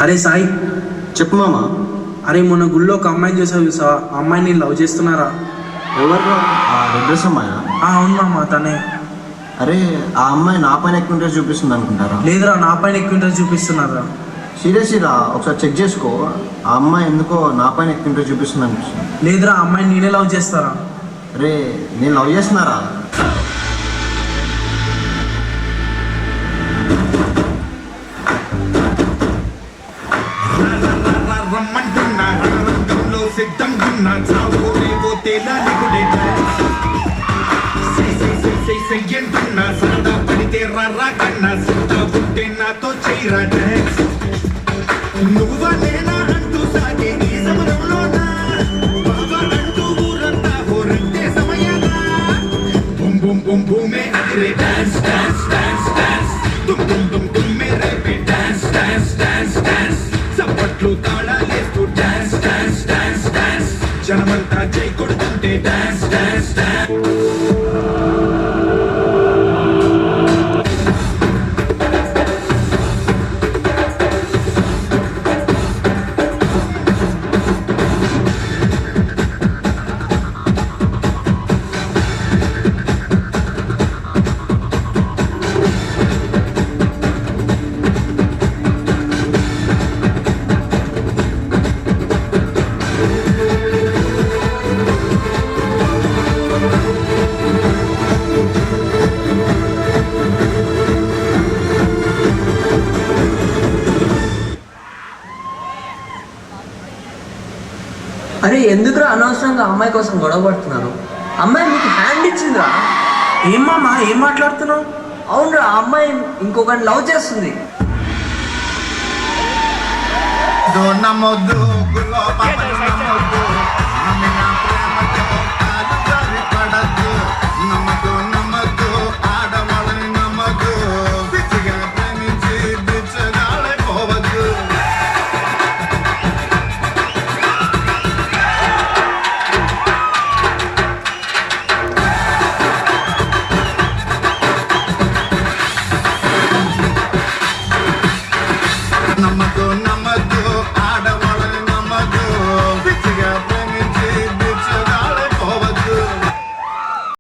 అరే సాయి, చెప్పు మామ. అరే మొన్న గుళ్ళో ఒక అమ్మాయిని చూసావు చూసా, ఆ అమ్మాయిని లవ్ చేస్తున్నారా? ఎవరు? ఆ రెడ్రెస్ అమ్మాయా? అవును మామ, తనే. అరే ఆ అమ్మాయి నా పైన ఎక్కువ ఇంట్రెస్ట్ చూపిస్తుంది అనుకుంటారా? లేదురా, నా పైన ఎక్కువ ఇంట్రెస్ట్ చూపిస్తున్నారా? సీరియస్గా ఒకసారి చెక్ చేసుకో. ఆ అమ్మాయి ఎందుకో నా పైన ఎక్కువ ఇంట్రెస్ట్ చూపిస్తుంది అనిపిస్తుంది. లేదురా, ఆ అమ్మాయిని నేనే లవ్ చేస్తారా? అరే నేను లవ్ చేస్తున్నారా? రమ్మంటున్నా రంగంలో సిద్ధంగున్నా చావురేవో తేలాలి చెయ్యంటున్నా సరదా పడితే రర్రా కన్నా సిద్ధ ఉంటే నాతో చేయరా డాన్స్. నువ్వా నేనా అంటూ సాగే ఈ సమరంలోనా బాబా అంటూ ఊరంతా హోరంటే సమయానా బుమ్ బుమ్ బుమ్ బూమే అదిరే డాన్స్ డాన్స్ డాన్స్ డాన్స్ తుమ్ తుమ్ తుమ్ తుమ్ మేరే పే డాన్స్ డాన్స్ డాన్స్ డాన్స్ చప్పట్లు తాళాలేస్తూ డాన్స్ డాన్స్ డాన్స్ డాన్స్ జనమంతా జై కొడుతుంటే డాన్స్ డాన్స్ డాన్స్. అరే ఎందుకురా అనవసరంగా అమ్మాయి కోసం గొడవ పడుతున్నారు? అమ్మాయి మీకు హ్యాండ్ ఇచ్చిందిరా. ఏం మామ, ఏం మాట్లాడుతున్నావు? అవునరా, ఆ అమ్మాయి ఇంకొకరిని లవ్ చేస్తుంది. నమ్మొద్దు గుల్లో పాపను